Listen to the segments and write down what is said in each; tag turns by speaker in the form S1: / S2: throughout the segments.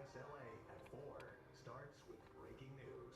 S1: CBS LA at 4 starts with breaking news.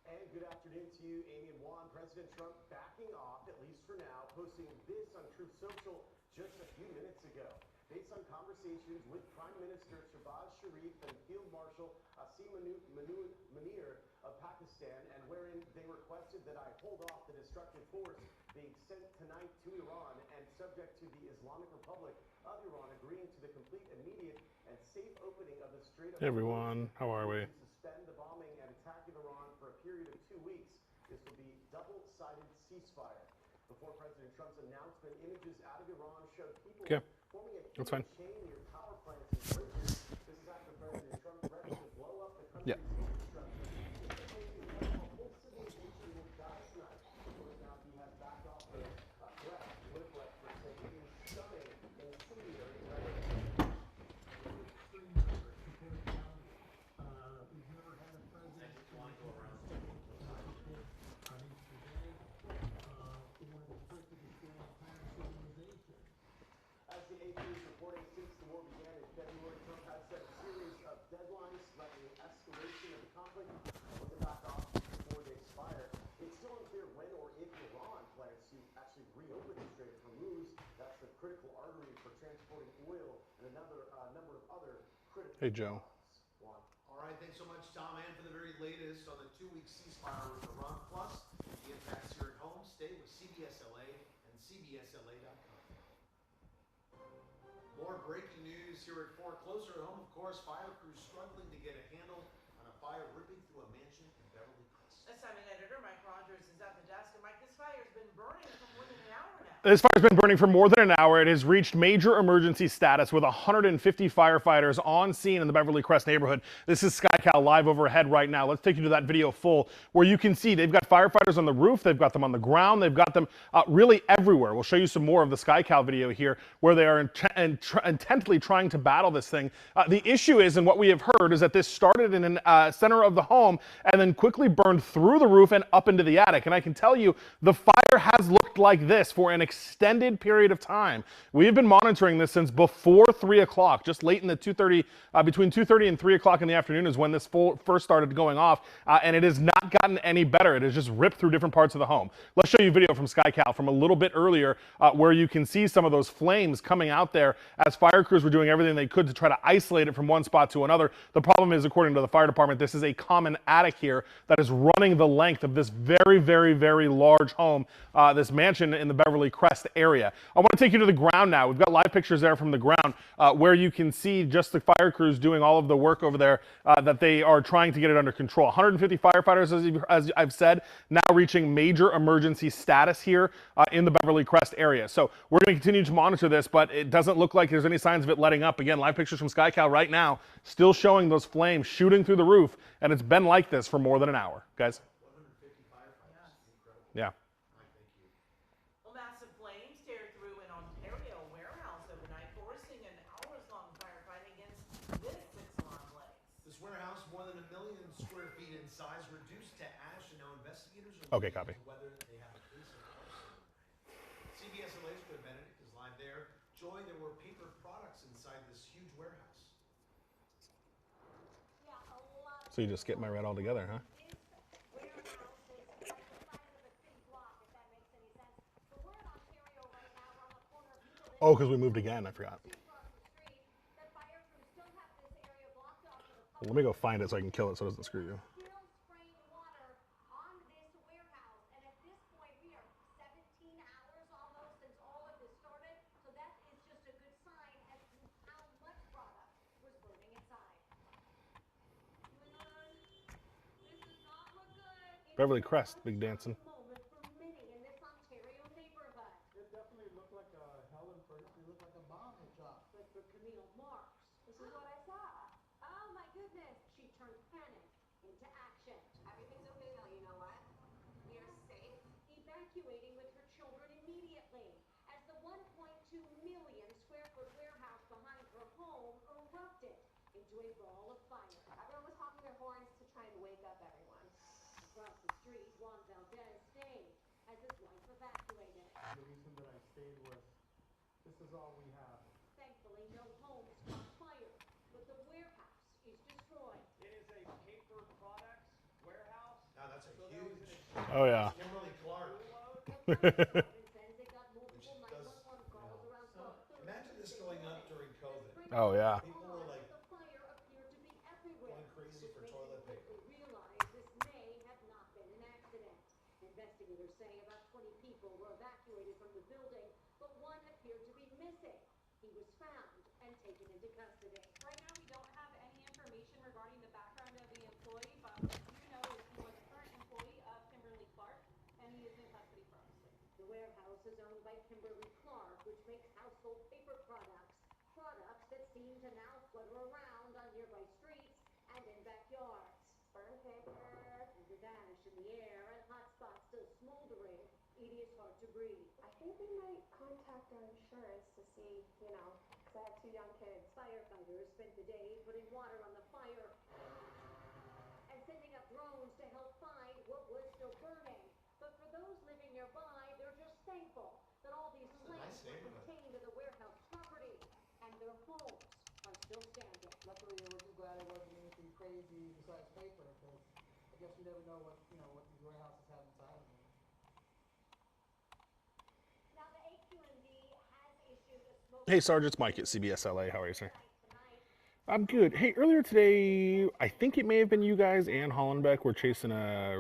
S2: And good afternoon to you, Amy and Juan. President Trump backing off, at least for now, posting this on Truth Social just a few minutes ago. Based on conversations with Prime Minister Shehbaz Sharif and Field Marshal Asim Munir of Pakistan, and wherein they requested that I hold off the destructive force being sent tonight to Iran, and subject to the Islamic Republic of Iran agreeing to the complete, immediate, and safe opening of the Strait of
S3: Hey everyone, how are we?
S2: suspend the bombing and attack of Iran for a period of 2 weeks. This will be double-sided ceasefire. Before President Trump's announcement, images out of Iran showed people forming a human chain near power plants and bridges. This is after President Trump threatened to blow up the country's infrastructure. A whole civilization will die tonight. Of course, now he has backed off the threat, political experts say it is stunning, incendiary rhetoric. As the AP is reporting, since the war began in February, Trump has set a series of deadlines threatening escalation of the conflict or to back off before they expire. It's still unclear when or if Iran plans to actually reopen the Strait of Hormuz. That's the critical artery for transporting oil and another number of other critical products.
S4: All right, thanks so much, Tom, and for the very latest on the 2-week ceasefire with Iran. Plus, the impacts here at home. Stay with CBS LA and CBSLA.com. More breaking news here at 4. Closer at home, of course, fire crews struggling to get a handle on a fire ripping through a mansion in Beverly Crest.
S5: Assignment editor Mike Rogers is at the desk. And Mike, this fire's been burning for more than an hour now.
S3: This fire's been burning for more than an hour. It has reached major emergency status with 150 firefighters on scene in the Beverly Crest neighborhood. This is SkyCal live overhead right now. Let's take you to that video full where you can see they've got firefighters on the roof, they've got them on the ground, they've got them really everywhere. We'll show you some more of the SkyCal video here where they are intently trying to battle this thing. The issue is, and what we have heard, is that this started in the center of the home and then quickly burned through the roof and up into the attic. And I can tell you the fire has looked like this for an extended period of time. We have been monitoring this since before 3 o'clock, just late in the 2:30, between 2:30 and 3 o'clock in the afternoon is when this first started going off, and it has not gotten any better. It has just ripped through different parts of the home. Let's show you video from SkyCal from a little bit earlier where you can see some of those flames coming out there as fire crews were doing everything they could to try to isolate it from one spot to another. The problem is, according to the fire department, this is a common attic here that is running the length of this very, very, very large home, this mansion in the Beverly Crest area. I want to take you to the ground now. We've got live pictures there from the ground where you can see just the fire crews doing all of the work over there that they are trying to get it under control. 150 firefighters, as I've said, now reaching major emergency status here in the Beverly Crest area. So we're going to continue to monitor this, but it doesn't look like there's any signs of it letting up. Again, live pictures from SkyCal right now, still showing those flames shooting through the roof, and it's been like this for more than an hour. Guys?
S4: 150 firefighters. Incredible.
S3: Yeah.
S4: Mike, thank you.
S5: Well, massive flames tear through an Ontario warehouse overnight, forcing an hours-long firefight against this 6-alarm blaze.
S4: This warehouse, more than 1 million square feet in size, reduced to ash, and now investigators are
S3: Okay, copy.
S4: into whether they have a case of arson. CBSLA's Joy Benedict is live there. Joy, there were paper products inside this huge warehouse.
S3: So you just skip my red altogether, huh? Oh, because we moved again. I forgot. Well, let me go find it so I can kill it so it doesn't screw you. Beverly Crest, big dancing.
S6: It definitely looked like a Helen first. It looked like a bomb had dropped.
S7: But for Camille Marks, this is what I saw. Oh my goodness, she turned panic into action.
S8: Everything's okay though, you know what? We are safe.
S7: Evacuating with her children immediately as the 1.2 million square foot warehouse behind her into a ball of fire.
S8: Everyone was honking their horns to try and wake up everyone.
S7: Across the street, Juan Valdez stayed as his wife evacuated.
S6: The reason that I stayed was, this is all we have.
S7: Thankfully, no homes caught fire, but the warehouse is destroyed.
S9: It is a paper products warehouse.
S4: Now that's a
S9: So there was
S4: huge
S9: an
S3: Oh yeah.
S4: Kimberly Clark.
S7: The fire department says it got multiple
S4: Which does-
S7: 911 calls around 12:30
S4: Imagine this
S7: Tuesday
S4: going up
S7: morning.
S4: during COVID.
S3: Oh yeah.
S4: People were like
S7: The fire appeared to be everywhere.
S4: going crazy for
S7: Which
S4: toilet
S7: makes
S4: paper.
S7: it quickly realize this may have not been an accident. Investigators say about 20 people were evacuated from the building, but one appeared to be missing. He was found and taken into custody.
S8: Right now, we don't have any information regarding the background of the employee, but what we do know is he was a current employee of Kimberly Clark, and he is in custody for us.
S7: The warehouse is owned by Kimberly Clark, which makes household paper products, products that seem to now flutter around on nearby streets and in backyards.
S8: Burn paper.
S7: And with ash in the air and hot spots still smoldering, it is hard to breathe.
S8: I think we might contact our insurance to see, because I have 2 young kids.
S7: Firefighters spent the day putting water on the fire and sending up drones to help find what was still burning. But for those living nearby, they're just thankful that all these
S4: It's a nice
S7: flames were
S4: neighborhood.
S7: contained to the warehouse property and their homes are still standing.
S6: Luckily, we're just glad it wasn't anything crazy besides paper, because I guess you never know what these warehouses have inside of them.
S7: Now the AQMD has issued a smoke.
S3: Hey Sarge, it's Mike at CBS LA. How are you, sir?
S7: Tonight,
S3: I'm good. Hey, earlier today, I think it may have been you guys and Hollenbeck were chasing a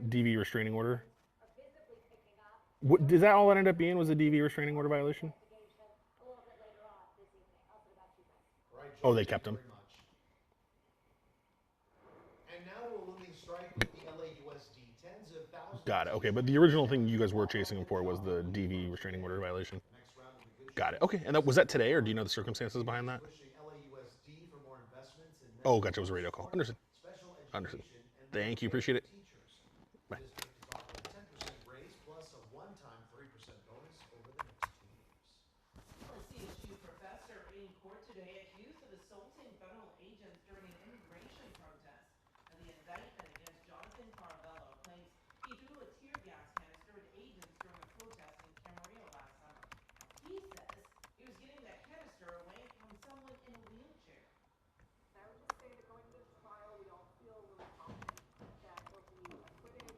S3: DV restraining order.
S7: are visibly picking up.
S3: What did that all ended up being? Was a DV restraining order violation?
S7: Investigation a little bit later on this evening. I'll put about 2 minutes.
S4: Right,
S3: Oh,
S4: Joe,
S3: they
S4: thank
S3: kept
S4: you
S3: him.
S4: very much. And now we're looming strike with the LAUSD. Tens of thousands.
S3: Got it. Okay, but the original thing you guys were chasing him for was the DV restraining order violation.
S4: Next round will be good.
S3: Got it. Okay, and was that today, or do you know the circumstances behind that?
S4: Pushing LAUSD for more investments in
S3: Oh, gotcha. It was a radio call. Understood.
S4: special
S3: Understood.
S4: education and
S3: Thank you. Appreciate it.
S4: teachers.
S3: Bye.
S4: The district is offering a 10% raise plus a one-time 3% bonus over the next 2 years.
S5: A CSU professor in court today accused of assaulting federal agents during an immigration protest. And the indictment against Jonathan Carvello claims he threw a tear gas canister at agents during a protest in Camarillo last summer. He says he was getting that canister away from someone in a wheelchair.
S8: I would just say that going to this trial, we all feel really confident that he'll be acquitted,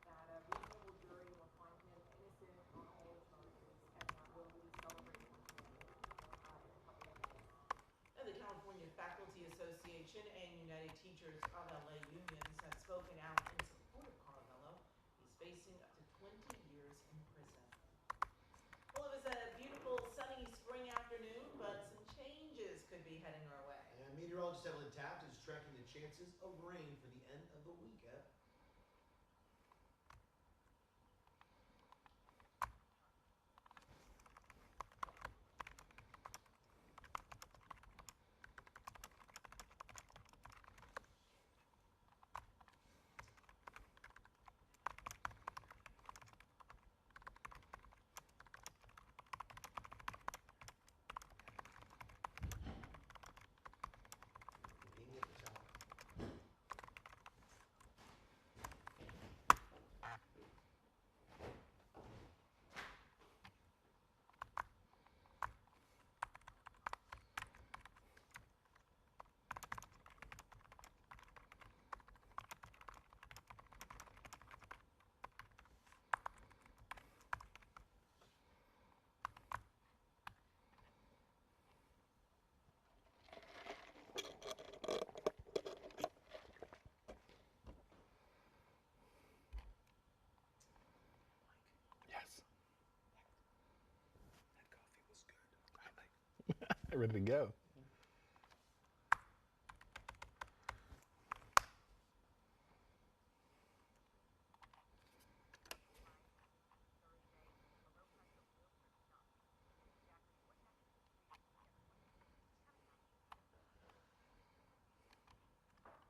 S8: that a reasonable jury will find him innocent on all the charges, and that we'll be celebrating with him in a couple of days.
S5: And the California Faculty Association and United Teachers of LA unions have spoken out in support of Carvello. He's facing up to 20 years in prison. Well, it was a beautiful sunny spring afternoon, but some changes could be heading our way.
S4: And meteorologist Evelyn Taft is tracking the chances of rain for the end of the weekend. Being at the top.
S3: Yes. That coffee was good. Ready to go.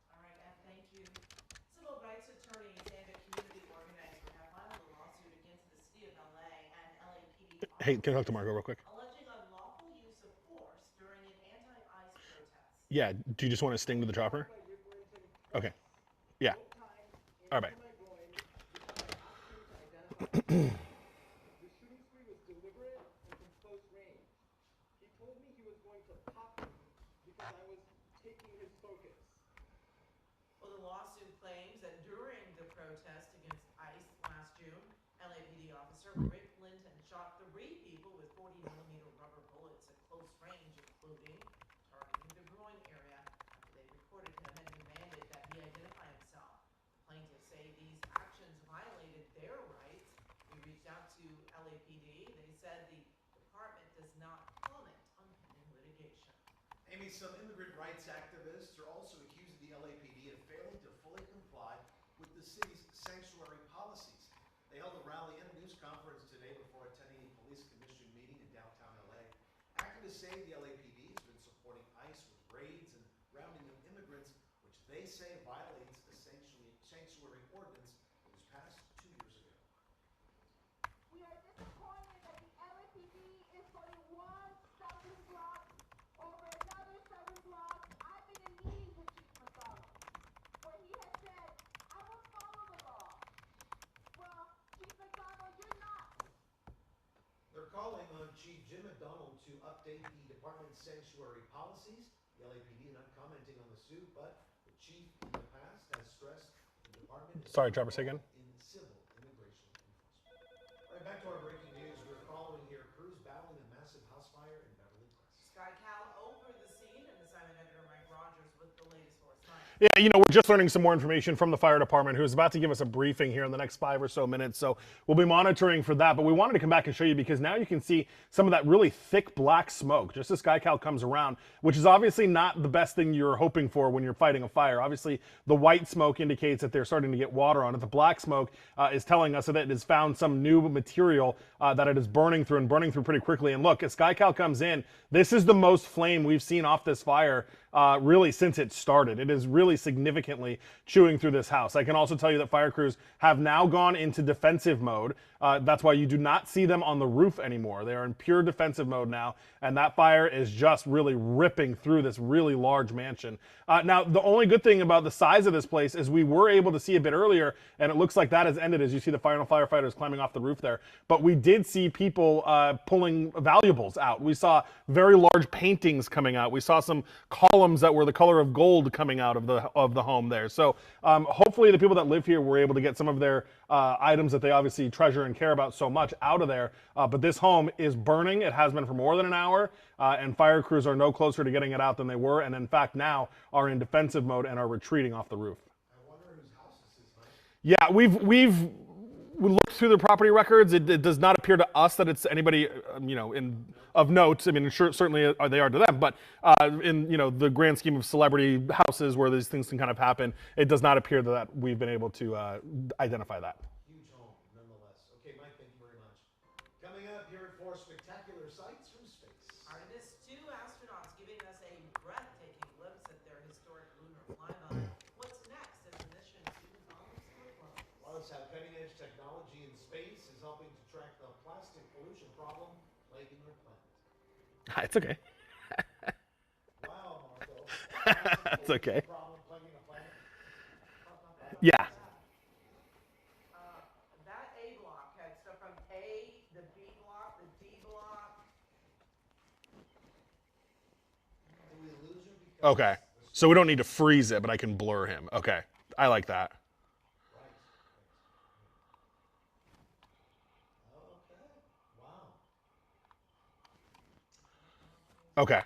S5: All right, and thank you. Civil rights attorneys and a community organizer have filed a lawsuit against the city of LA and LAPD
S3: Hey, can I talk to Margot real quick?
S5: alleging unlawful use of force during an anti-ICE protest.
S3: Yeah. Do you just want to sting to the chopper?
S6: My rib went in
S3: Okay. Yeah.
S6: both times
S3: All right.
S6: into my groin because I asked him to identify himself. The shooting spree was deliberate and from close range. He told me he was going to pop me because I was taking his focus.
S5: Well, the lawsuit claims that during the protest against ICE last June, LAPD officer Rick Linton shot 3 people with 40mm rubber bullets at close range, including targeting the groin area after they recorded him and demanded that he identify himself. Plaintiffs say these actions violated their rights. We reached out to LAPD. They said the department does not comment on pending litigation.
S4: Amy, some immigrant rights activists are also accusing the LAPD of failing to fully comply with the city's sanctuary policies. They held a rally and a news conference today before attending a police commission meeting in downtown LA. Activists say the LAPD has been supporting ICE with raids and rounding up immigrants, which they say violates the sanctuary ordinance that was passed 2 years ago.
S8: We are disappointed that the LAPD is putting one stumbling block over another stumbling block. I've been in meetings with Chief McDonald where he has said, I will follow the law. Well, Chief McDonald, you're not.
S4: They're calling on Chief Jim McDonald to update the department's sanctuary policies. The LAPD not commenting on the suit, but the chief in the past has stressed the department is
S3: Sorry, Chopper, say again.
S4: in civil immigration enforcement. All right, back to our breaking news. We're following here crews battling a massive house fire in Beverly Crest.
S5: Sky Cal over the scene and assignment editor Mike Rogers with the latest for us. Mike.
S3: Yeah, you know, we're just learning some more information from the fire department, who is about to give us a briefing here in the next 5 or so minutes. So we'll be monitoring for that. But we wanted to come back and show you because now you can see some of that really thick black smoke just as SkyCal comes around, which is obviously not the best thing you're hoping for when you're fighting a fire. Obviously, the white smoke indicates that they're starting to get water on it. The black smoke is telling us that it has found some new material that it is burning through and burning through pretty quickly. And look, as SkyCal comes in, this is the most flame we've seen off this fire really since it started. It is really significantly chewing through this house. I can also tell you that fire crews have now gone into defensive mode. That's why you do not see them on the roof anymore. They are in pure defensive mode now, and that fire is just really ripping through this really large mansion. Now, the only good thing about the size of this place is we were able to see a bit earlier, and it looks like that has ended as you see the final firefighters climbing off the roof there. But we did see people pulling valuables out. We saw very large paintings coming out. We saw some columns that were the color of gold coming out of the home there. So hopefully the people that live here were able to get some of their items that they obviously treasure and care about so much out of there. But this home is burning. It has been for more than an hour, and fire crews are no closer to getting it out than they were, and in fact now are in defensive mode and are retreating off the roof.
S4: I wonder whose house this is, Mike.
S3: Yeah, we've looked through the property records. It does not appear to us that it's anybody, of note. I mean, sure, certainly they are to them, but in the grand scheme of celebrity houses where these things can kind of happen, it does not appear that we've been able to identify that.
S4: Huge home, nonetheless. Okay, Mike, thank you very much. Coming up here at 4 spectacular sights from space.
S5: Artemis 2 astronauts giving us a breathtaking glimpse at their historic lunar flyby. What's next as the mission comes to a close?
S4: Plus, how cutting-edge technology in space is helping to track the plastic pollution problem plaguing our planet.
S3: It's okay.
S4: Wow, Marco.
S3: That's okay.
S4: Problem plaguing the planet.
S3: Yeah.
S5: That A block had stuff from A, the B block, the D block.
S4: Did we lose him because
S3: Okay. So we don't need to freeze it, but I can blur him. Okay. I like that.
S4: Right. Okay. Wow.
S3: Okay.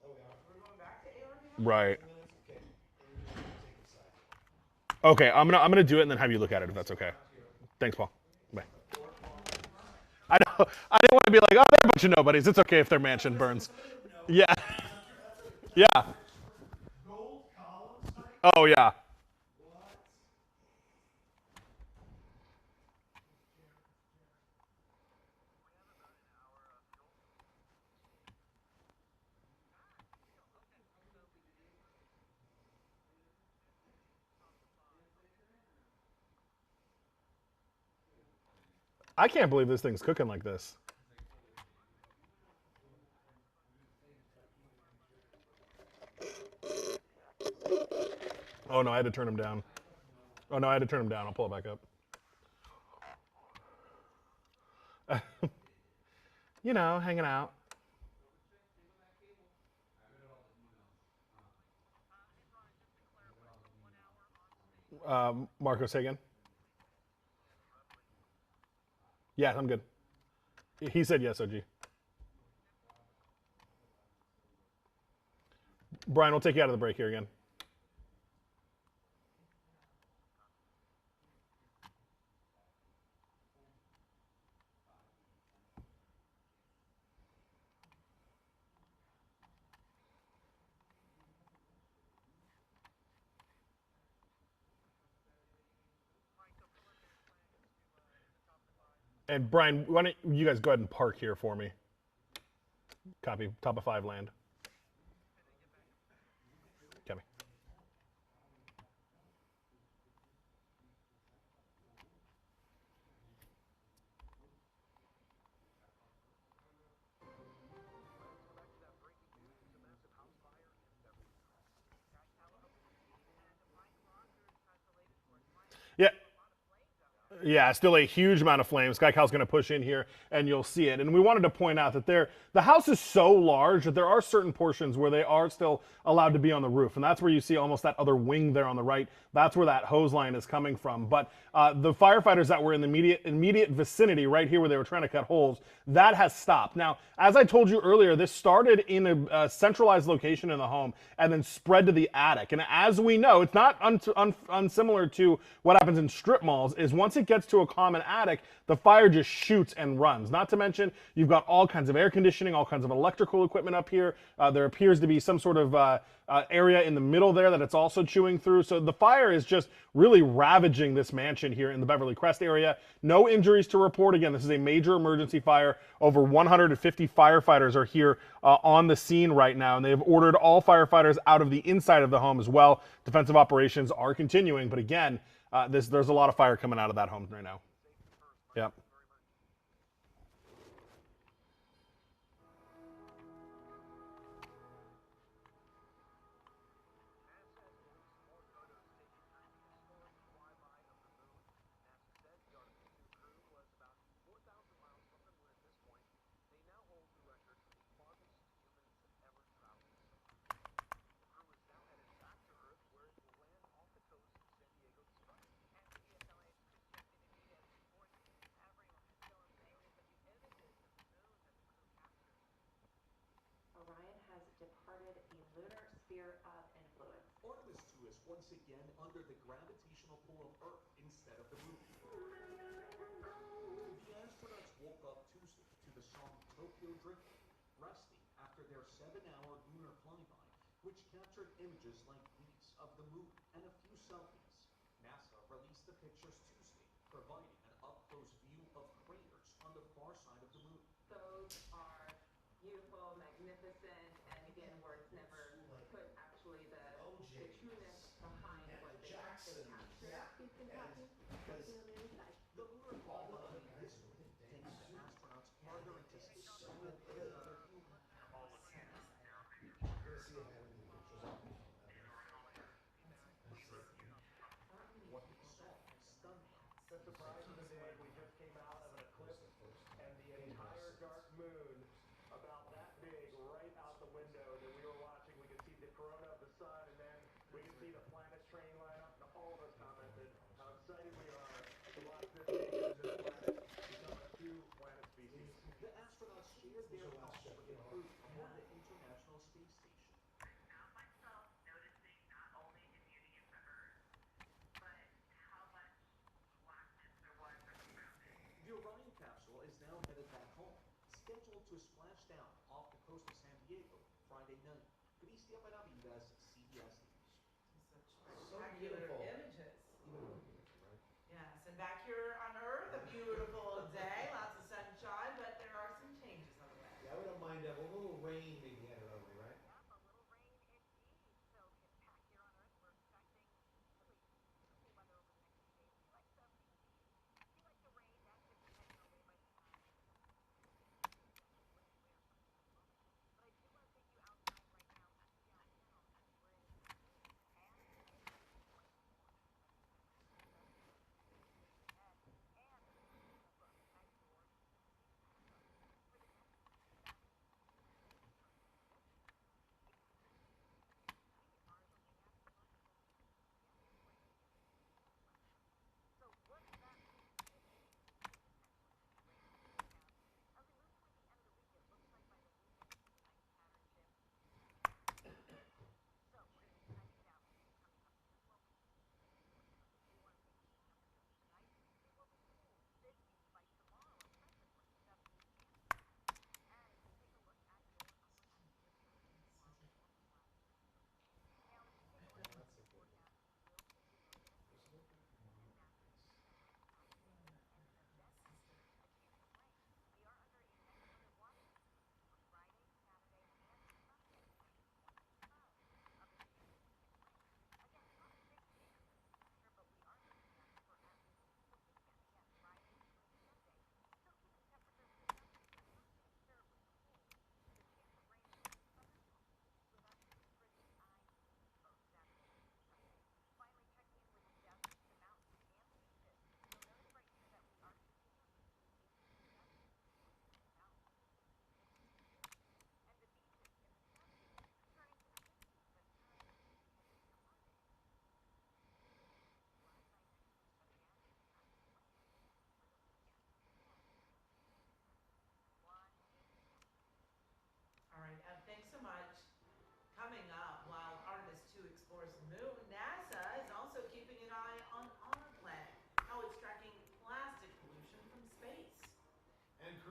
S4: Oh, we are.
S5: We're going back to A or B?
S3: Right.
S4: Minutes. Okay. Maybe we should take a side.
S3: Okay. I'm gonna do it and then have you look at it if that's okay. Thanks, Paul. Bye. I know. I didn't want to be like, oh, they're a bunch of nobodies. It's okay if their mansion burns. Yeah. Yeah.
S4: Gold columns, Mike?
S3: Oh yeah.
S4: What?
S3: I can't believe this thing's cooking like this. Oh no, I had to turn him down. Oh no, I had to turn him down. I'll pull it back up. You know, hanging out. Marco, say again. Yeah, I'm good. He said yes, OG. Brian, we'll take you out of the break here again. And Brian, why don't you guys go ahead and park here for me? Copy. Top of 5 land. Copy. Yeah. Yeah, still a huge amount of flames. Sky Cal's going to push in here, and you'll see it. And we wanted to point out that the house is so large that there are certain portions where they are still allowed to be on the roof, and that's where you see almost that other wing there on the right. That's where that hose line is coming from. But the firefighters that were in the immediate vicinity, right here where they were trying to cut holes, that has stopped. Now, as I told you earlier, this started in a centralized location in the home and then spread to the attic. And as we know, it's not unsimilar to what happens in strip malls. Is once it gets to a common attic, the fire just shoots and runs. Not to mention, you've got all kinds of air conditioning, all kinds of electrical equipment up here. There appears to be some sort of area in the middle there that it's also chewing through. So the fire is just really ravaging this mansion here in the Beverly Crest area. No injuries to report. Again, this is a major emergency fire. Over 150 firefighters are here on the scene right now, and they've ordered all firefighters out of the inside of the home as well. Defensive operations are continuing, but again, there's a lot of fire coming out of that home right now. Yep.
S5: Orion has departed the lunar sphere of influence.
S1: Artemis 2 is once again under the gravitational pull of Earth instead of the moon. The astronauts woke up Tuesday to the song Tokyo Drifting, resting after their 7-hour lunar flyby, which captured images like these of the moon and a few selfies. NASA released the pictures Tuesday, providing an up-close view of craters on the far side of the moon.
S8: Those are beautiful, magnificent, and again, words never put actually the trueness behind what they captured.
S1: Because the lunar flyby this week takes the astronauts farther into space than any other human. What they saw stunned them.
S2: The surprise of the day, we just came out of an eclipse, and the entire dark moon, about that big, right out the window that we were watching. We could see the corona of the sun, and then we could see the planets train line up, and all of us commented how excited we are to watch this nation and this planet become a two-planet species.
S1: The astronauts shared their thoughts with the crew aboard the International Space Station. The Orion capsule is now headed back home, scheduled to splash down off the coast of San Diego Friday night. Cristian Benavides, CBS News.
S5: Spectacular images. Yes, and back here on Earth, a beautiful day, lots of sunshine, but there are some changes on the way.
S4: Yeah, we don't mind a little rain maybe headed our way, right?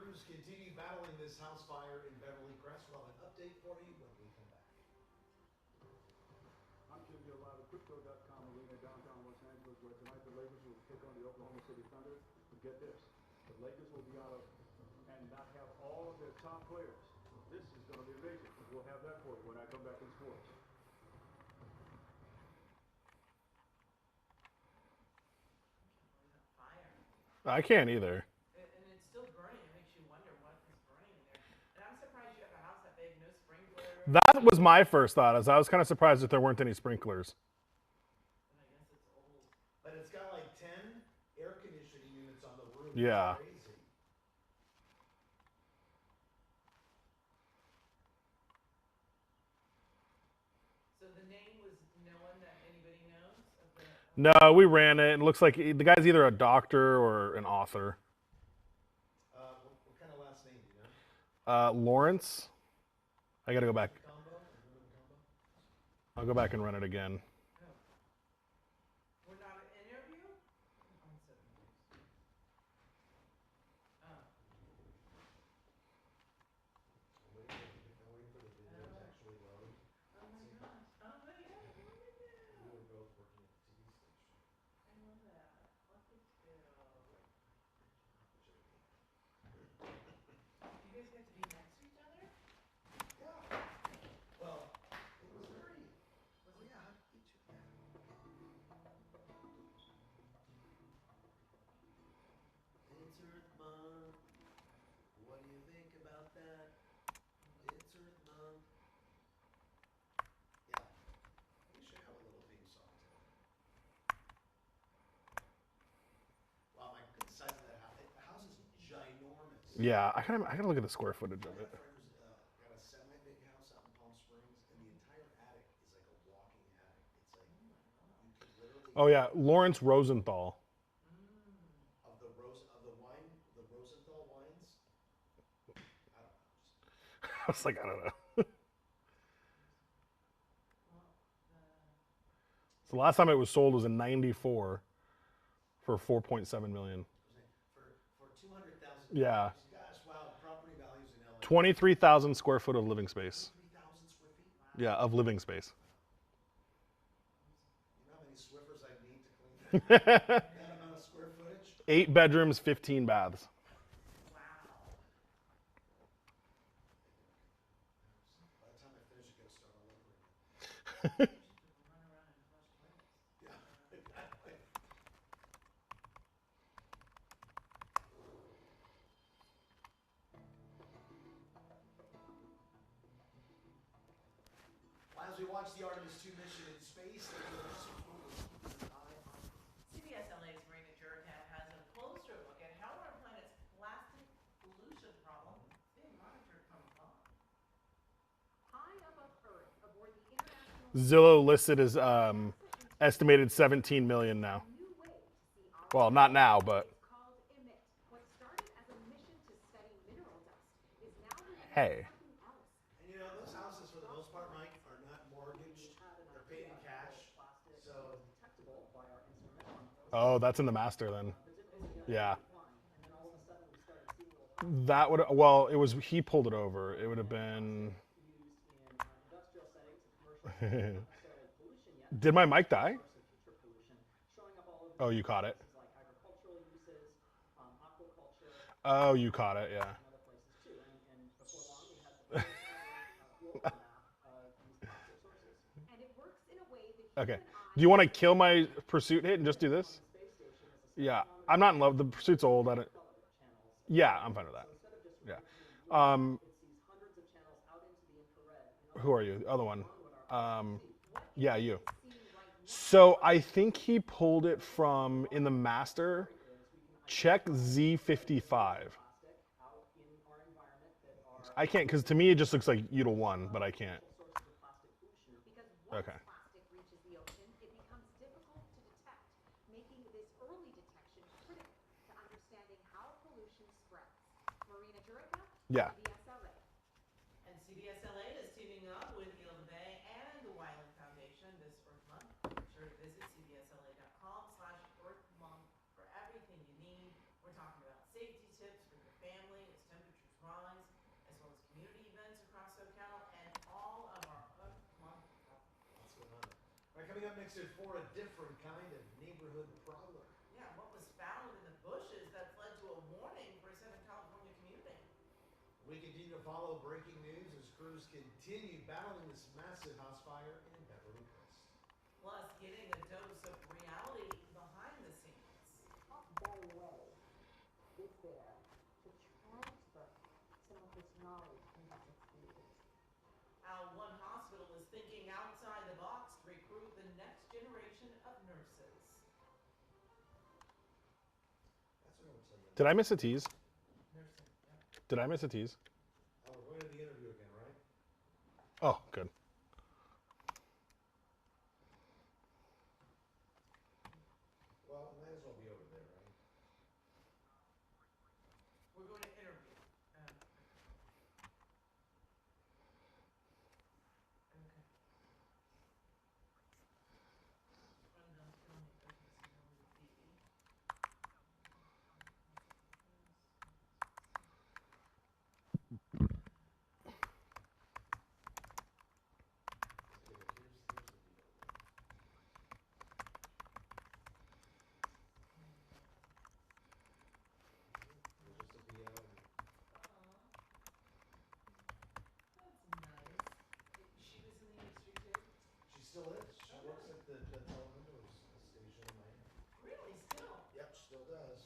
S4: crews continue battling this house fire in Beverly Crest. We'll have an update for you when we come back.
S10: I'm Jim Gill live at Crypto.com arena downtown Los Angeles, where tonight the Lakers will take on the Oklahoma City Thunder. But get this, the Lakers will be out of and not have all of their top players. This is going to be amazing. We'll have that for you when I come back in sports.
S5: Fire.
S3: I can't either.
S5: And it's still burning. It makes you wonder what is burning in there. And I'm surprised you have a house that big, no sprinklers.
S3: That was my first thought. As I was kind of surprised that there weren't any sprinklers.
S5: And I guess it's old.
S4: But it's got like 10 air conditioning units on the roof.
S3: Yeah.
S4: It's crazy.
S5: So the name was no one that anybody knows of the.
S3: No, we ran it. It looks like the guy's either a doctor or an author.
S4: What kind of last name do you know?
S3: Lawrence. I gotta go back.
S4: Combo? Remember the combo?
S3: I'll go back and run it again.
S5: We're not an interview? I'm so confused. Oh.
S4: I'm waiting for the video to actually load.
S5: Oh my gosh. Oh my god. Look at
S4: We
S5: that.
S4: were both working at the TV station.
S5: I love that. Look at you. You guys get to be next to each other?
S4: Yeah. Well, it was very. Oh yeah, how did you? Yeah. It's Earth Month. What do you think about that? It's Earth Month. Yeah. We should have a little theme song today. Wow, my good size of that house. The house is ginormous.
S3: Yeah, I gotta look at the square footage of
S4: My
S3: it.
S4: friend who's got a semi-big house out in Palm Springs, and the entire attic is like a walking attic. It's like you could literally
S3: Oh yeah, Lawrence Rosenthal.
S4: of the Rosenthal wines. I don't know. Just,
S3: I was like, I don't know. So the last time it was sold was in '94 for 4.7 million.
S4: for 200,000.
S3: Yeah.
S4: Gosh, wow, property values in LA.
S3: 23,000 square foot of living space.
S4: 3,000 square feet.
S3: Yeah, of living space.
S4: You know how many Swiffers I need to clean that, that amount of square footage?
S3: 8 bedrooms, 15 baths.
S5: Wow.
S4: By the time I finish, I gotta start all over again.
S5: Run around and flush toilets.
S4: Yeah, exactly. Well, as we watch the Artemis 2 mission in space, the universe is keeping an eye on
S5: CBS LA's Marina Jurkat has a closer look at how our planet's plastic pollution problem is being monitored from above.
S7: High above Earth, aboard the International
S3: Zillow listed as estimated 17 million now.
S7: new way to see our
S3: Well, not now, but
S7: It's called Emit. What started as a mission to study mineral dust is now revealing
S3: hey.
S7: something else.
S4: And you know, those houses, for the most part, Mike, are not mortgaged. They're paid in cash. So,
S3: Oh, that's in the master then. Yeah. That would, well, it was, he pulled it over. It would have been. Did my mic die? Oh, you caught it. Oh, you caught it, yeah.
S7: And it works in a way the
S3: Okay.
S7: human eye
S3: Do you want to kill my pursuit hit and just do this? Yeah. I'm not in love. The pursuit's old. I don't. Yeah, I'm fine with that. Yeah. Who are you? The other one. Yeah, you. So I think he pulled it from in the master. Check Z55. I can't, because to me it just looks like Util 1, but I can't.
S7: because once
S3: Okay.
S7: plastic reaches the ocean, it becomes difficult to detect, making this early detection critical to understanding how pollution spreads. Marina Jurika,
S3: Yeah.
S7: CBS LA.
S5: And CBS LA is teaming up with Gila Bay and the Wyland Foundation this Earth Month. Be sure to visit cbsla.com/Earth Month for everything you need. We're talking about safety tips for your family. It's
S4: coming up next at 4, a different kind of neighborhood prowler.
S5: Yeah, what was found in the bushes that's led to a warning for a Southern California community.
S4: We continue to follow breaking news as crews continue battling this massive house fire in Beverly Crest.
S5: Plus, getting a dose of reality behind the scenes.
S7: What better way is there to transfer some of this knowledge into the community?
S5: How one hospital is thinking outside the box to recruit the next generation of nurses.
S4: That's what I'm telling you.
S3: Did I miss a tease?
S5: Nursing, yeah.
S3: Did I miss a tease?
S4: Oh, we're going to the interview again, right?
S3: Oh, good.
S4: Well, it might as well be over there, right?
S5: We're going to interview. Okay. Unknown county urgency over the TV. That's nice. She was in the industry too?
S4: She still is. She works at the television station in Miami.
S5: Really, still?
S4: Yep, she still does.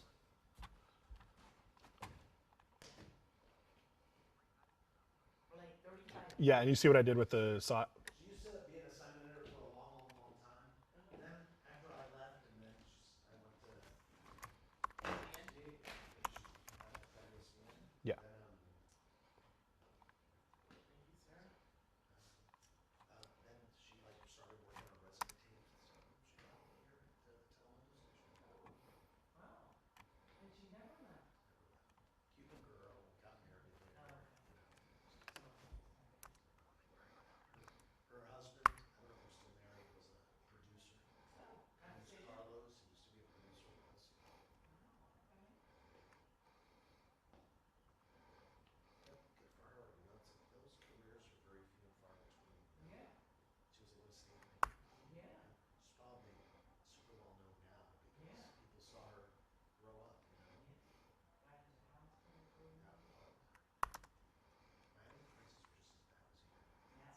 S5: Like 35?
S3: Yeah, and you see what I did with the saw.
S4: She used to be an assignment editor for a long time. And then after I left, and then I went to TV.
S3: Yeah.
S4: Then,
S5: Thank you, sir.
S4: then she started working on resume tapes and stuff. She got over here to the television station.
S5: Wow. And she never left.
S4: Cuban girl, got married later. Her husband, I don't know if they're still married, was a producer.
S5: Oh,
S4: His name's Carlos. He used to be a producer with us. Yep, good for her. You know, those careers are very few and far between.
S5: Yeah,
S4: She was able to save me.
S5: yeah.
S4: She's probably super well known now because
S5: Yeah.
S4: people saw her grow up, you know.
S5: Got into the hospital for you.
S4: Got loved. Miami prices were just as bad as here.
S5: Yes.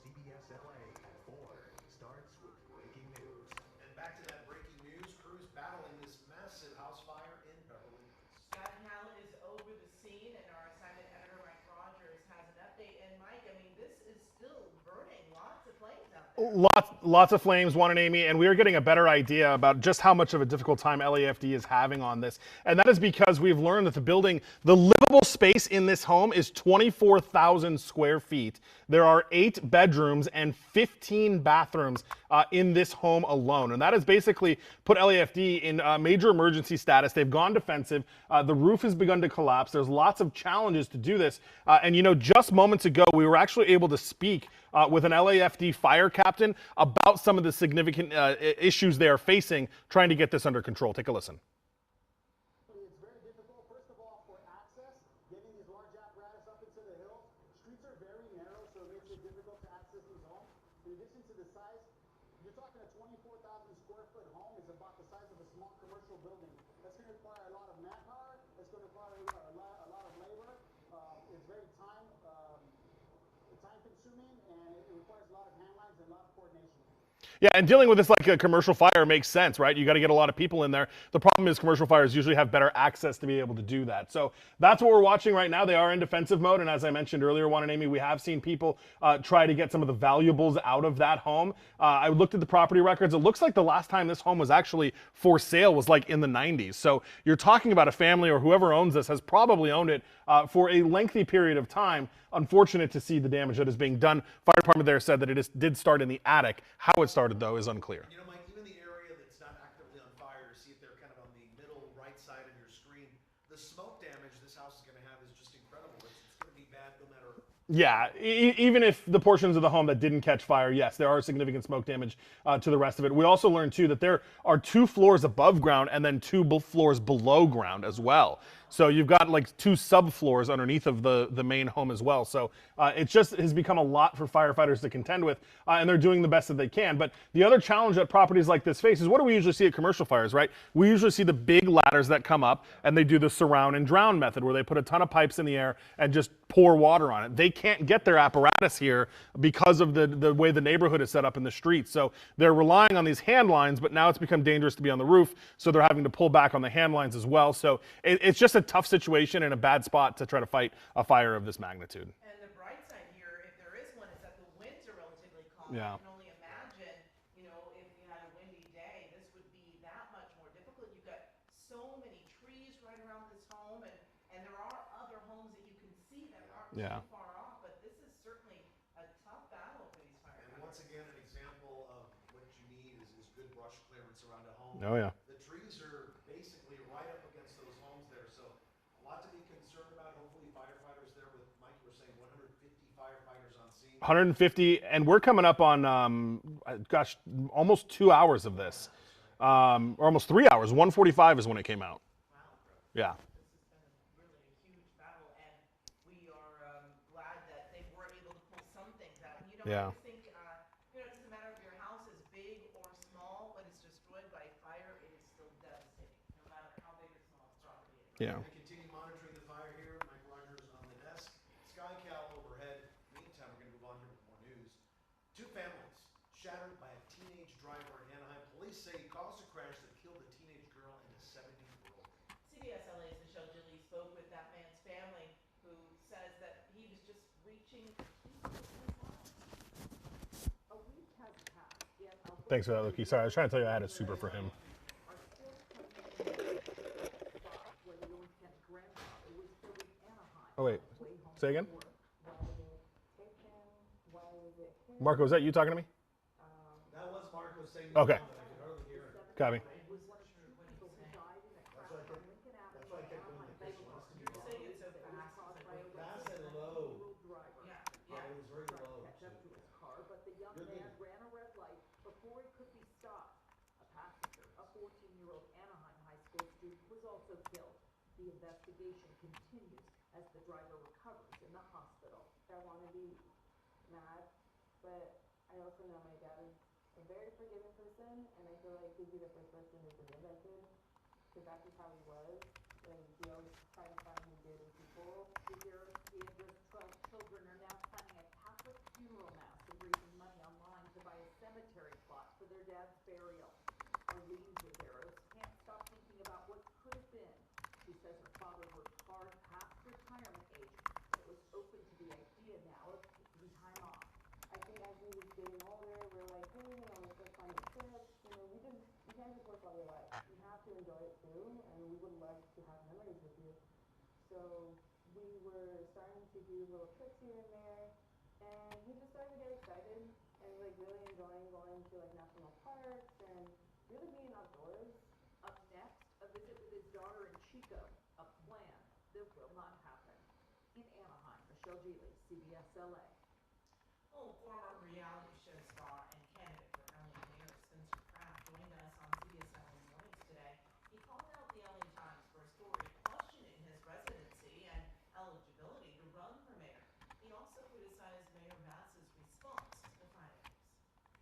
S11: CBS LA at 4 starts with breaking news.
S4: And back to that breaking news, crews battling this massive house fire in Beverly Hills.
S5: Scott Hall is over the scene, and our assignment editor, Mike Rogers, has an update. And Mike, I mean, this is still burning. Lots of flames out there.
S3: Lots of flames, Juan and Amy, and we are getting a better idea about just how much of a difficult time LAFD is having on this. And that is because we've learned that the livable space in this home is 24,000 square feet. There are 8 bedrooms and 15 bathrooms in this home alone. And that has basically put LAFD in major emergency status. They've gone defensive. The roof has begun to collapse. There's lots of challenges to do this. And you know, just moments ago, we were actually able to speak with an LAFD fire captain about some of the significant issues they are facing trying to get this under control. Take a listen.
S10: It's very difficult, first of all, for access, getting these large apparatus up into the hills. Streets are very narrow, so it makes it difficult to access these homes. In addition to the size, you're talking a 24,000 square foot home is about the size of a small commercial building. That's going to require a lot of manpower. That's going to require a lot of labor. It's very time consuming, and it requires a lot of hand lines and a lot of coordination.
S3: Yeah, and dealing with this like a commercial fire makes sense, right? You got to get a lot of people in there. The problem is commercial fires usually have better access to be able to do that. So that's what we're watching right now. They are in defensive mode, and as I mentioned earlier, Juan and Amy, we have seen people try to get some of the valuables out of that home. I looked at the property records. It looks like the last time this home was actually for sale was like in the 90s. So you're talking about a family or whoever owns this has probably owned it for a lengthy period of time. Unfortunate to see the damage that is being done. Fire department there said that it did start in the attic. How it started, though, is unclear.
S4: You know, Mike, even the area that's not actively on fire
S3: Yeah, even if the portions of the home that didn't catch fire, yes, there are significant smoke damage to the rest of it. We also learned too that there are 2 floors above ground and then 2 floors below ground as well. So you've got like 2 subfloors underneath of the main home as well. So it just has become a lot for firefighters to contend with, and they're doing the best that they can. But the other challenge that properties like this face is, what do we usually see at commercial fires, right? We usually see the big ladders that come up and they do the surround and drown method, where they put a ton of pipes in the air and just pour water on it. They can't get their apparatus here because of the way the neighborhood is set up in the streets. So they're relying on these hand lines, but now it's become dangerous to be on the roof, so they're having to pull back on the hand lines as well. So it's just a tough situation and a bad spot to try to fight a fire of this magnitude.
S5: And the bright side here, if there is one, is that the winds are relatively calm.
S3: Yeah.
S5: I can only imagine, you know, if you had a windy day, this would be that much more difficult. You've got so many trees right around this home, and there are other homes that you can see that aren't
S3: Yeah.
S5: too far off, but this is certainly a tough battle for these firefighters.
S4: And once again, an example of what you need is good brush clearance around a home.
S3: Oh, yeah.
S4: The trees are basically right up against those homes there, so a lot to be concerned about. Hopefully firefighters there with, Mike, you were saying 150 firefighters on scene.
S3: 150, and we're coming up on, gosh, almost 2 hours of this, or almost 3 hours. 1:45 is when it came out.
S5: Wow.
S3: Yeah.
S5: This has been really a huge battle, and we are glad that they were able to pull some things out. And, you know,
S3: Yeah.
S5: I just think, you know, it doesn't matter if your house is big or small, when it's destroyed by fire, it is still devastating, no matter how big or small the property is.
S3: Yeah.
S4: We continue monitoring the fire here. Mike Rogers on the desk. SkyCal overhead. Meantime, we're going to move on here with more news. 2 families shattered by a teenage driver in Anaheim. Police say he caused a crash that killed a teenage girl and a 17-year-old.
S5: CBS LA's Michelle Gilly spoke with that man's family, who says that he was just reaching peacefully in his life.
S8: A week has passed, yet Alberta
S3: Thanks for that, Luki. Sorry, I was trying to tell you I had a super for him.
S8: are still claiming the spot where the North Kent grandfather was killed in Anaheim.
S3: Oh, wait.
S8: on his way home
S3: Say again?
S8: from work. Why was it taken? Why was it him?
S3: Marco, is that you talking to me?
S4: That was Marco saying
S3: Okay.
S4: but I could hardly hear him.
S3: Copy.
S8: Was one of 2 people who died in a
S4: That's
S8: crash
S4: why I
S8: on
S4: kept-
S8: Lincoln
S4: that's
S8: Avenue
S4: why I
S8: in
S4: kept doing
S8: Anaheim.
S4: the pitch. He wants to be
S5: You're
S4: low.
S5: saying it so
S8: It was
S5: fast.
S8: caused
S5: It's
S8: by a
S5: like,
S4: Fast and low.
S8: 17-year-old driver.
S5: yeah,
S4: Oh,
S5: yeah.
S4: it was very
S8: Tried to
S4: low.
S8: catch up to his car, but the young
S4: Good
S8: man
S4: news.
S8: ran a red light before he could be stopped. A passenger, a 14-year-old Anaheim high school student, was also killed. The investigation continues as the driver recovers in the hospital.
S12: I want to be mad, but I also know my dad is a very forgiving person, and I feel like he'd be the first person to forgive that kid, because that's just how he was, and he always tried to find him good in people.
S8: The at-risk 12 children are now planning a Catholic funeral mass and raising money online to buy a cemetery plot for their dad's burial. Arlene Viveros can't stop thinking about what could have been. She says her father worked hard past retirement age, but was open to the idea now of taking time off.
S12: I think as we was getting older, we're like, hey, let's go find a trip. You can't just work all your life. You have to enjoy it too, and we would love to have memories with you. So we were starting to do little trips here and there, and he just started to get excited and like really enjoying going to like national parks and really being outdoors.
S8: Up next, a visit with his daughter in Chico, a plan that will not happen. In Anaheim, Michelle Gilly, CBS LA.
S5: Oh, former reality show star and candidate for LA Mayor Spencer Kraft joined us on CBS LA Mornings today. He called out the LA Times for a story questioning his residency and eligibility to run for mayor. He also criticized Mayor Vass's response to the findings.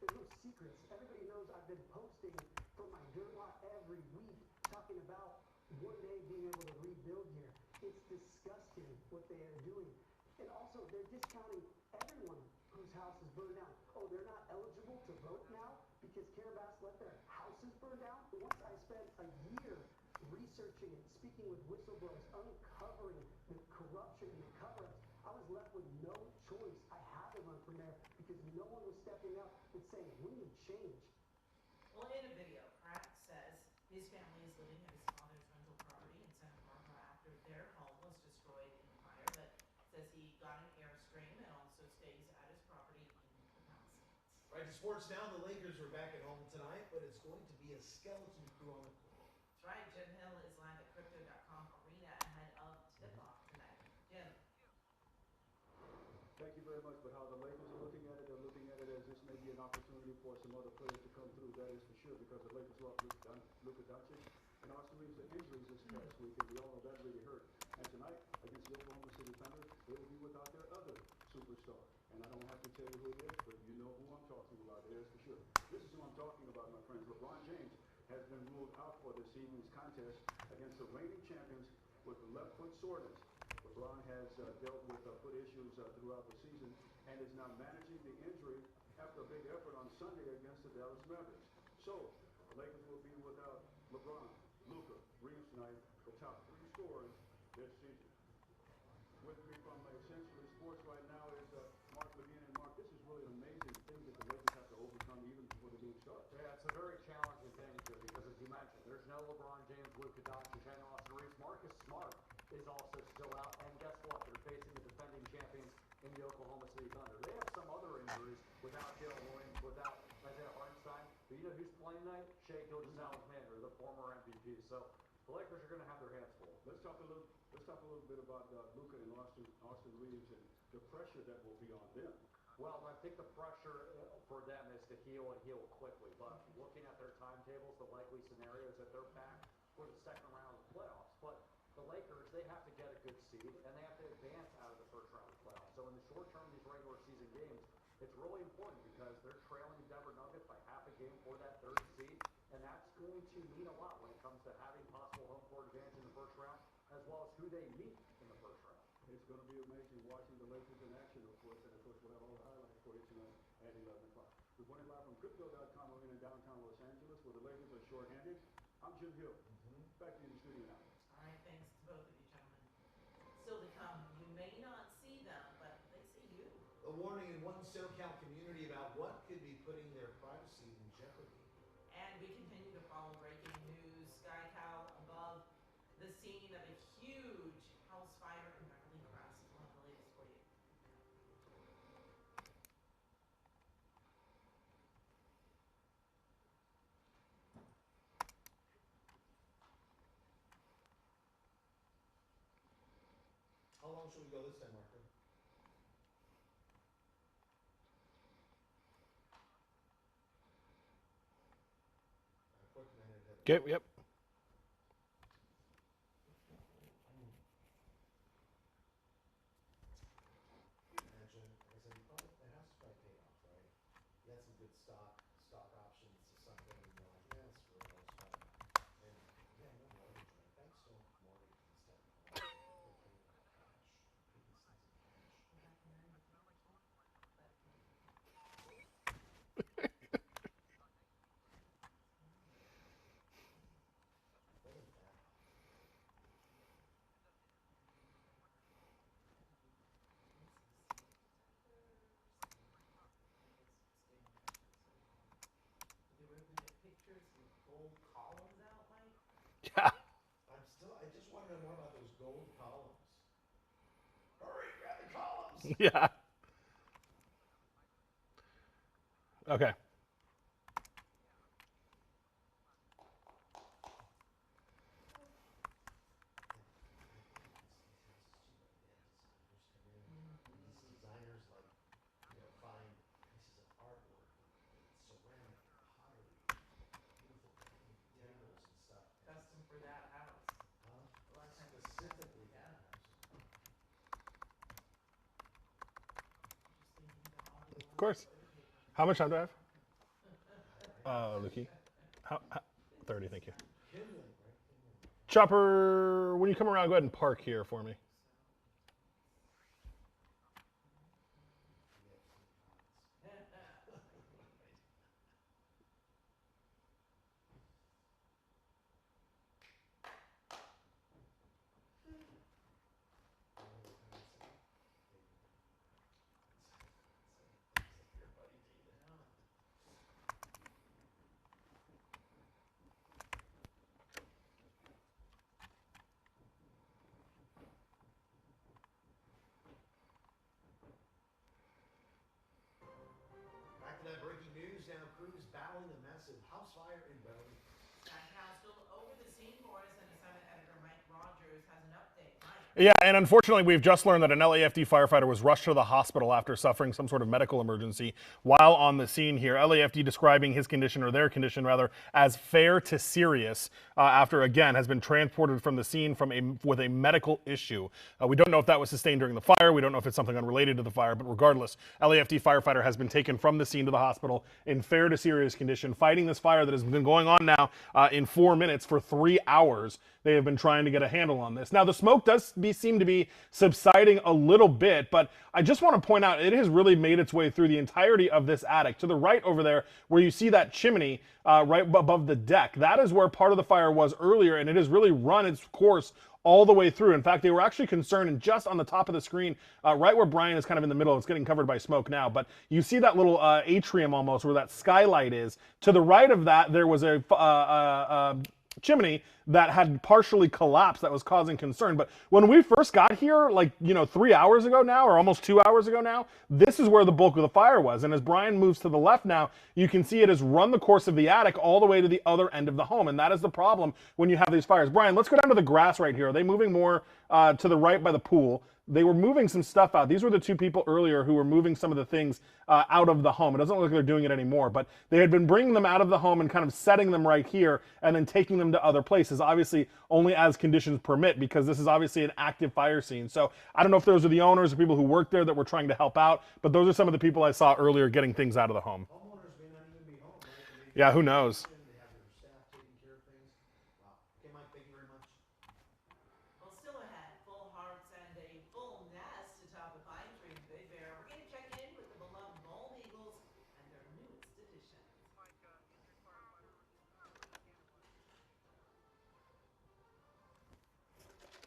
S13: There's no secrets. Everybody knows I've been posting from my dirt lot every week, talking about one day being able to rebuild here. It's disgusting what they are doing. And also, they're discounting everyone whose house is burned down. Oh, they're not eligible to vote now because Carabas let their houses burn down? Once I spent a year researching and speaking with whistleblowers, uncovering the corruption and the cover-ups, I was left with no choice. I had to run for mayor because no one was stepping up and saying, we need change.
S5: Well, in a video, Kraft says his family is living at his father's rental property in Santa Barbara after their home was destroyed in a fire, but says he got an Airstream and also stays at his property in the Palisades.
S4: Right to sports now. The Lakers are back at home tonight, but it's going to be a skeleton crew on the court.
S5: That's right. Jim Hill is live at Crypto.com Arena ahead of tip-off tonight. Jim.
S10: Thank for some other players to come through, that is for sure, because the Lakers lost Luka Doncic and Austin Reeves to injuries this past week, and we all know that really hurt. And tonight, against the Oklahoma City Thunder, they will be without their other superstar. And I don't have to tell you who it is, but you know who I'm talking about, that is for sure. This is who I'm talking about, my friends. LeBron James has been ruled out for this evening's contest against the reigning champions with left foot soreness. LeBron has dealt with foot issues throughout the season and is now managing the injury after a big effort on Sunday against the Dallas Mavericks. So, the Lakers will be without LeBron, Luka, Reeves tonight, the top three scorers this season. With me from Essentially Sports right now is Mark Levine. And Mark, this is really an amazing thing that the Lakers have to overcome even before the game starts.
S14: Yeah, it's a very challenging thing, Joe, because as you mentioned, there's no LeBron James, Luka Doncic, and Austin Reeves. Marcus Smart is also still out, and guess what? They're facing the defending champions in the Oklahoma City Thunder. They have some other injuries without Dale Williams, without Isaiah Hartenstein. But you know who's playing tonight? Shai Gilgeous-Alexander, the former MVP. So the Lakers are going to have their hands full.
S10: Let's talk a little bit about Luka and Austin Reeves and the pressure that will be on them.
S14: Well, I think the pressure for them is to heal and heal quickly. But looking at their timetables, the likely scenario is that they're back for the second round of the playoffs. But the Lakers, they have to get a good seed, and they have to advance out of the first round of the playoffs. So in the short term, these regular season games, it's really important because they're trailing Denver Nuggets by half a game for that third seed, and that's going to mean a lot when it comes to having possible home court advantage in the first round, as well as who they meet in the first round.
S10: It's going to be amazing watching the Lakers in action, of course, and of course we'll have all the highlights for you tonight at 11 o'clock. Reporting live from Crypto.com arena in downtown Los Angeles, where the Lakers are shorthanded. I'm Jim Hill. Back to you in the studio now.
S5: All right, thanks to both of you gentlemen. Still to come, you may not see them, but they see you.
S4: A warning in one SoCal community about what could be putting their privacy in jeopardy.
S5: And we continue to follow breaking news. SkyCal above the scene of a huge house fire in Beverly Crest. We'll have the latest for you.
S4: How long should we go this time, Marco? A quick minute.
S3: Okay, yep.
S4: Imagine, like I said, the house is probably paid off, right? You had some good stock options to something, and you're like, yeah, screw it, I'll just buy it. And yeah, no mortgage, right? Banks don't mortgage instead of home. They'll pay it in cash. Pay these things in cash. What is that?
S5: We're going to get pictures with gold columns out, Mike.
S3: Yeah.
S4: I just want to know more about those gold columns. Hurry, grab the columns!
S3: Yeah. Okay.
S4: These designers like, find pieces of artwork and ceramic and pottery, beautiful tables and stuff.
S5: Custom for that house.
S4: Huh?
S5: A lot of times it's
S4: Specifically
S5: custom,
S4: that
S5: yeah.
S4: house.
S5: Just thinking about all the
S3: Of course. How much time do I have? Luki. How 30, thank you.
S4: Kindling, right? Kindling.
S3: Chopper, when you come around, go ahead and park here for me.
S4: Back to that breaking news now. Crews battling a massive house fire in Beverly.
S5: SkyCal still over the scene for us, and assignment editor Mike Rogers has an update. Mike.
S3: Yeah, and unfortunately, we've just learned that an LAFD firefighter was rushed to the hospital after suffering some sort of medical emergency while on the scene here. LAFD describing his condition, or their condition rather, as fair to serious after, again, has been transported from the scene with a medical issue. We don't know if that was sustained during the fire. We don't know if it's something unrelated to the fire, but regardless, LAFD firefighter has been taken from the scene to the hospital in fair to serious condition, fighting this fire that has been going on now in 4 minutes for 3 hours. They have been trying to get a handle on this. Now, the smoke does seem to be subsiding a little bit, but I just want to point out it has really made its way through the entirety of this attic. To the right over there, where you see that chimney right above the deck, that is where part of the fire was earlier, and it has really run its course all the way through. In fact, they were actually concerned, and just on the top of the screen, right where Brian is kind of in the middle, it's getting covered by smoke now, but you see that little atrium almost where that skylight is. To the right of that, there was a chimney that had partially collapsed that was causing concern. But when we first got here, 3 hours ago now, or almost 2 hours ago now, this is where the bulk of the fire was. And as Brian moves to the left now, you can see it has run the course of the attic all the way to the other end of the home. And that is the problem when you have these fires. Brian, let's go down to the grass right here. Are they moving more to the right by the pool? They were moving some stuff out. These were the two people earlier who were moving some of the things out of the home. It doesn't look like they're doing it anymore, but they had been bringing them out of the home and kind of setting them right here and then taking them to other places, obviously only as conditions permit, because this is obviously an active fire scene. So I don't know if those are the owners or people who work there that were trying to help out, but those are some of the people I saw earlier getting things out of the home.
S4: Homeowners may not even be home, right?
S3: Yeah, who knows?
S4: They have their staff taking care of things. Wow. Okay, Mike, thank you very much.
S5: Well, still ahead, full hearts and a full nest atop a pine tree in Big Bear. We're going to check in with the beloved bald eagles and their newest addition.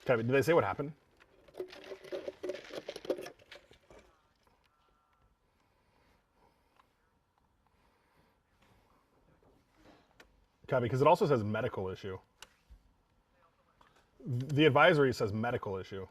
S3: Kevin, did they say what happened? Kevin, because it also says medical issue. The advisory says medical issue.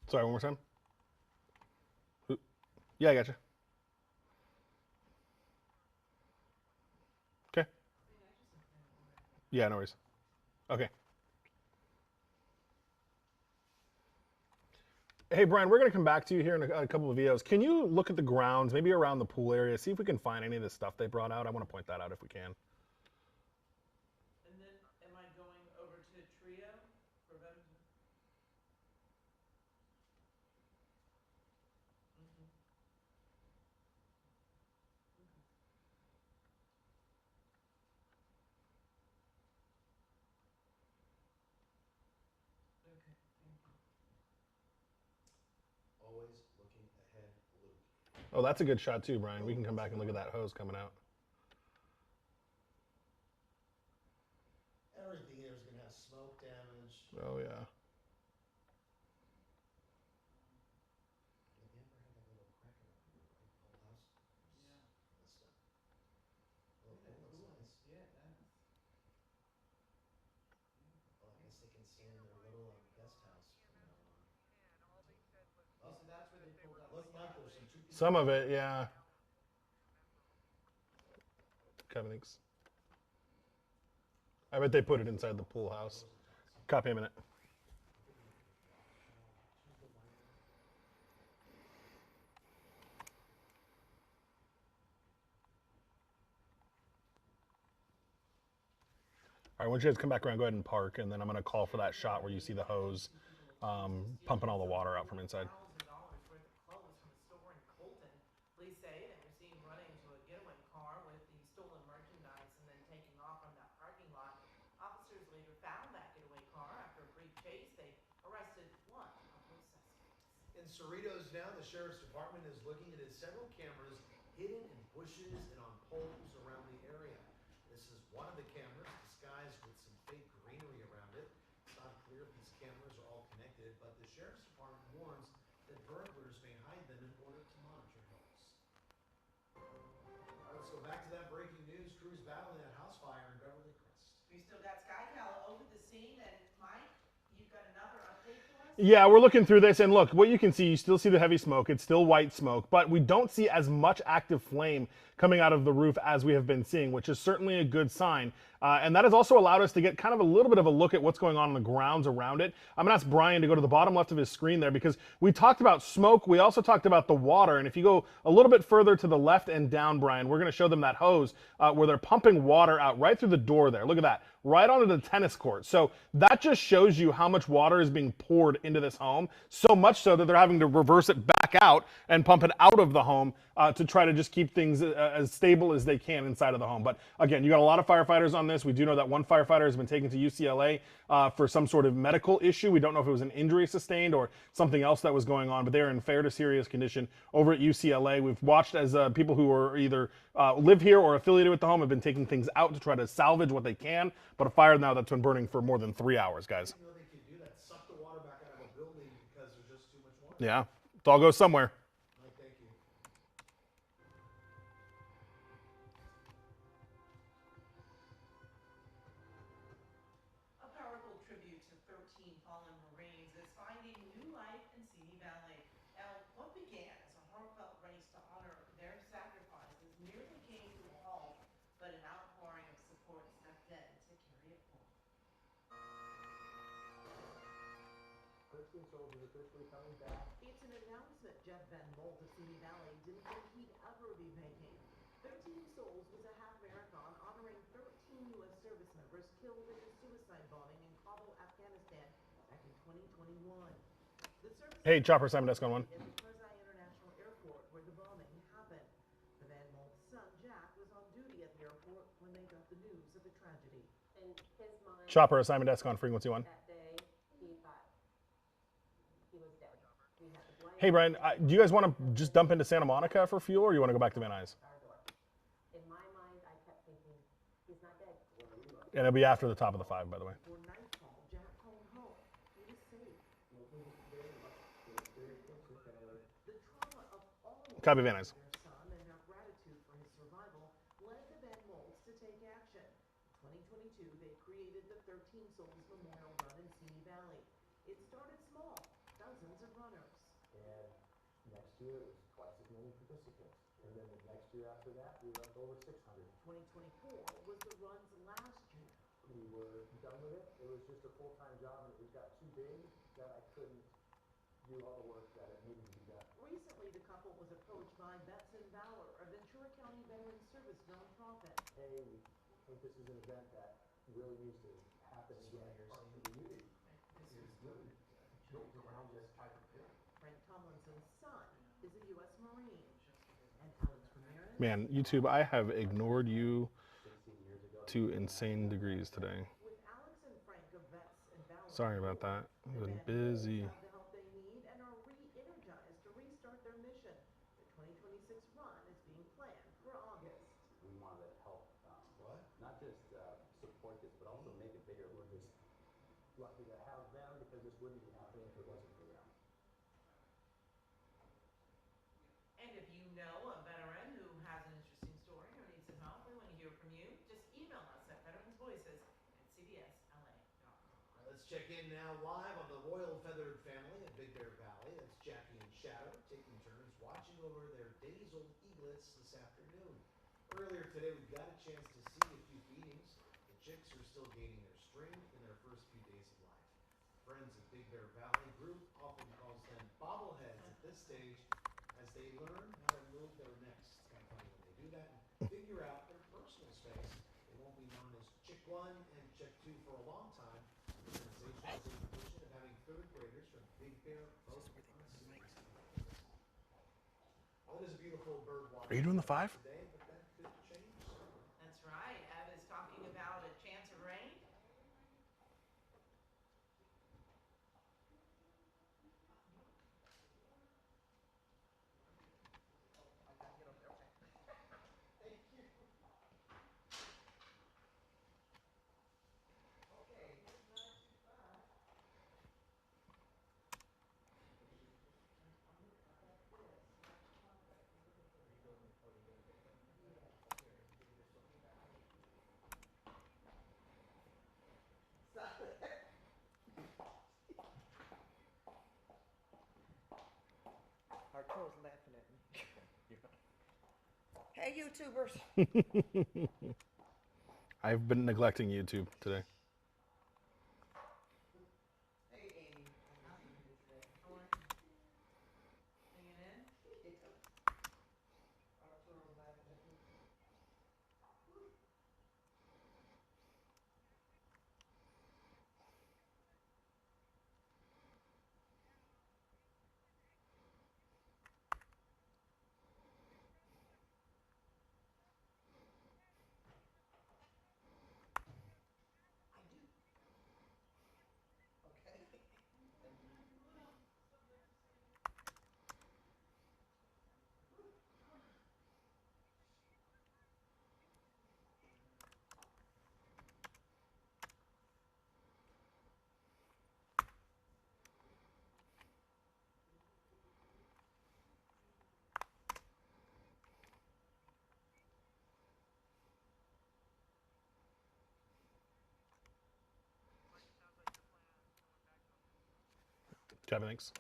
S3: Sorry, one more time. Yeah, I gotcha. Okay. Yeah, no worries. Okay. Hey, Brian, we're going to come back to you here in a couple of videos. Can you look at the grounds, maybe around the pool area, see if we can find any of the stuff they brought out? I want to point that out if we can.
S5: And then, am I going over to Trio for them to...
S4: Always looking ahead, Luke.
S3: Oh, that's a good shot too, Brian. We can come back and look at that hose coming out.
S4: Everything here is going to have smoke damage.
S3: Oh, yeah.
S4: Have you ever had a little crack in the whole house?
S5: Yeah.
S4: This stuff. Oh, that looks nice.
S5: Yeah, it does.
S4: Well, I guess they can stay in their little guest house from now on.
S5: Oh, so that's where they pulled out.
S4: Look, Mike, there's some two people.
S3: Some of it, yeah. Kevin thinks. I bet they put it inside the pool house. Copy a minute. All right, once you guys come back around, go ahead and park, and then I'm going to call for that shot where you see the hose pumping all the water out from inside.
S5: $1,000 worth of clothes from a store in Colton. Police say they were seen running to a getaway car with the stolen merchandise and then taking off from that parking lot. Officers later found that getaway car. After a brief chase, they arrested one of those suspects.
S4: In Cerritos now, the Sheriff's Department is looking at several cameras hidden in bushes and on poles around the area. This is one of the cameras disguised with some fake greenery around it. It's not clear if these cameras are all connected, but the Sheriff's Department warns that burglars may hide them in order to monitor homes. All right, let's go back to that breaking news. Crews battling that house fire in Beverly Crest.
S5: We still got SkyCal over the scene, and Mike, you've got another update for us?
S3: Yeah, we're looking through this, and look, what you can see, you still see the heavy smoke. It's still white smoke, but we don't see as much active flame coming out of the roof as we have been seeing, which is certainly a good sign. And that has also allowed us to get kind of a little bit of a look at what's going on the grounds around it. I'm going to ask Brian to go to the bottom left of his screen there, because we talked about smoke. We also talked about the water. And if you go a little bit further to the left and down, Brian, we're going to show them that hose where they're pumping water out right through the door there. Look at that, right onto the tennis court. So that just shows you how much water is being poured into this home, so much so that they're having to reverse it back out and pump it out of the home to try to just keep things as stable as they can inside of the home. But again, you got a lot of firefighters on this. We do know that one firefighter has been taken to UCLA for some sort of medical issue. We don't know if it was an injury sustained or something else that was going on, but they're in fair to serious condition over at UCLA. We've watched as people who are either live here or affiliated with the home have been taking things out to try to salvage what they can. But a fire now that's been burning for more than 3 hours, guys.
S4: You know they could do that, suck the water back out of a building because there's just too much water.
S3: Yeah, it all goes somewhere.
S4: Mike, thank you.
S5: A powerful tribute to 13 fallen Marines is finding new life in Simi Valley. Now, what began as a heartfelt race to honor their sacrifices nearly came to a halt, but an outpouring of support stepped in to carry it forward.
S2: 13 soldiers officially coming back.
S5: It's an announcement Jeff Van Molt of Simi Valley didn't think he'd ever be making. 13 Souls was a half marathon honoring 13 U.S. service members killed in a suicide bombing in Kabul, Afghanistan back in 2021. The service
S3: Hey, Chopper, Simon Desk on one.
S5: at the Karzai International Airport where the bombing happened. The Van Molt's son, Jack, was on duty at the airport when they got the news of the tragedy.
S7: In his mind,
S3: Chopper, Simon Desk on frequency 1.
S7: that day, he thought he was dead. We had to blame
S3: Hey, Brian, do you guys want to just dump into Santa Monica for fuel, or you want to go back to Van Nuys?
S7: our door. In my mind, I kept thinking, he's not dead.
S3: And it'll be after the top of the 5, by the way.
S5: Before nightfall, Jack called home. He was safe. The trauma of all of
S3: Copy, Van Nuys.
S5: their son and their gratitude for his survival led the Van Molts to take action. In 2022, they created the 13 Souls Memorial Run in Simi Valley. It started small, dozens of runners.
S2: And next year, it was twice as many participants. And then the next year after that, we were up to over 600.
S5: 2024 was the run's last year.
S2: We were done with it. It was just a full-time job, and it got too big that I couldn't do all the work that it needed to be done.
S5: Recently, the couple was approached by Betson Valor, a Ventura County Veteran Service nonprofit.
S2: Hey, I think this is an event that really needs to happen again. Our community is really built around this type of thing.
S5: Frank Tomlinson's son is a U.S. Marine. And Alex Ramirez.
S3: Man, YouTube, I have ignored you
S2: 16 years ago.
S3: to insane degrees today.
S5: With Alex and Frank of Vets and Valor.
S3: Sorry about that. I've been busy.
S5: Have the help they need and are re-energized to restart their mission. The 2026 run is being planned for August.
S14: We wanted to help, not just support this, but also make it bigger.
S2: We're just lucky to have them because this wouldn't be happening if it wasn't for them.
S5: And if you know a veteran who has an interesting story or needs some help, we want to hear from you. Just email us at veteransvoices@cbsla.com.
S4: All right, let's check in now live on the royal feathered family at Big Bear Valley. That's Jackie and Shadow taking turns watching over their days-old eaglets this afternoon. Earlier today, we got a chance to see a few feedings. The chicks are still gaining their strength in their first few days of life. Friends of Big Bear Valley group often calls them bobbleheads at this stage as they learn how to move their necks. It's kind of funny when they do that and figure out their personal space. They won't be known as Chick 1 and Chick 2 for a long time. The organization has a tradition of having third graders from Big Bear vote on cities. Well, it is a beautiful bird watching.
S3: Are you doing the 5?
S4: Today, but that could change soon.
S5: That's right. Ev is talking about a chance of rain.
S15: Hey, YouTubers.
S3: I've been neglecting YouTube today.
S15: Hey, Amy. How are you today?
S5: Hanging in?
S15: Arturo's laughing at me. I do. Okay. Thank you.
S3: Kevin, thanks.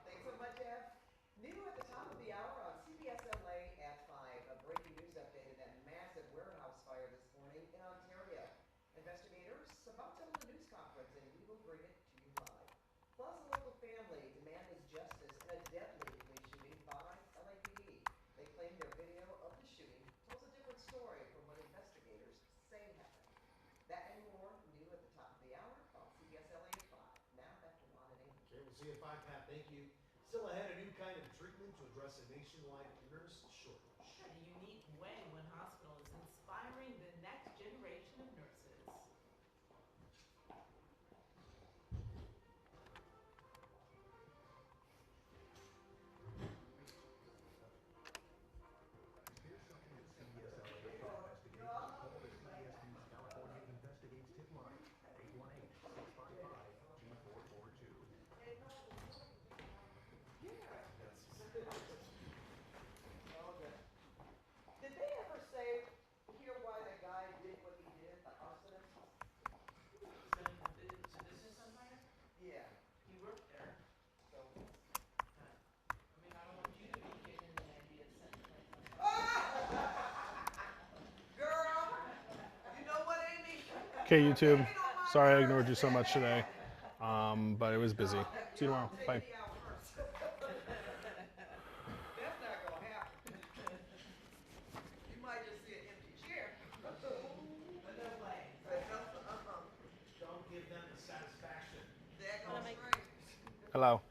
S15: Thanks so much, Jeff. New at the top of the hour on CBS LA at 5. A breaking news update of that massive warehouse fire this morning in Ontario. Investigators about to hold a news conference and we will bring it to you live. Plus, a local family demanding justice in a deadly police shooting by LAPD. They claim their video of the shooting tells a different story from what investigators say happened. That and more new at the top of the hour on CBS LA at 5. Now back to Juan and Amy.
S4: Okay, we'll see you at 5, Pat. Thank you. Still ahead, a new kind of treatment to address a nationwide nurse shortage.
S5: A unique way one hospital is inspiring the next generation of nurses.
S11: Here's something that CBS LA is investigating. Call the CBS News California Investigates tip line at 818-655-2442.
S15: Okay. Did they ever say, hear why the guy did what he did, the arsonist?
S5: Setting the business on fire?
S15: Yeah.
S5: He worked there.
S15: So,
S5: I mean, I don't want you to be getting the idea of setting the place on fire.
S15: girl, you know what, Amy?
S3: Okay, YouTube. Sorry I ignored you so much today, but it was busy. See you tomorrow. Bye.
S15: Take me out first. That's not gonna happen. You might just see an empty chair.
S5: No way.
S4: Don't give them the satisfaction.
S15: That goes straight.
S3: Hello.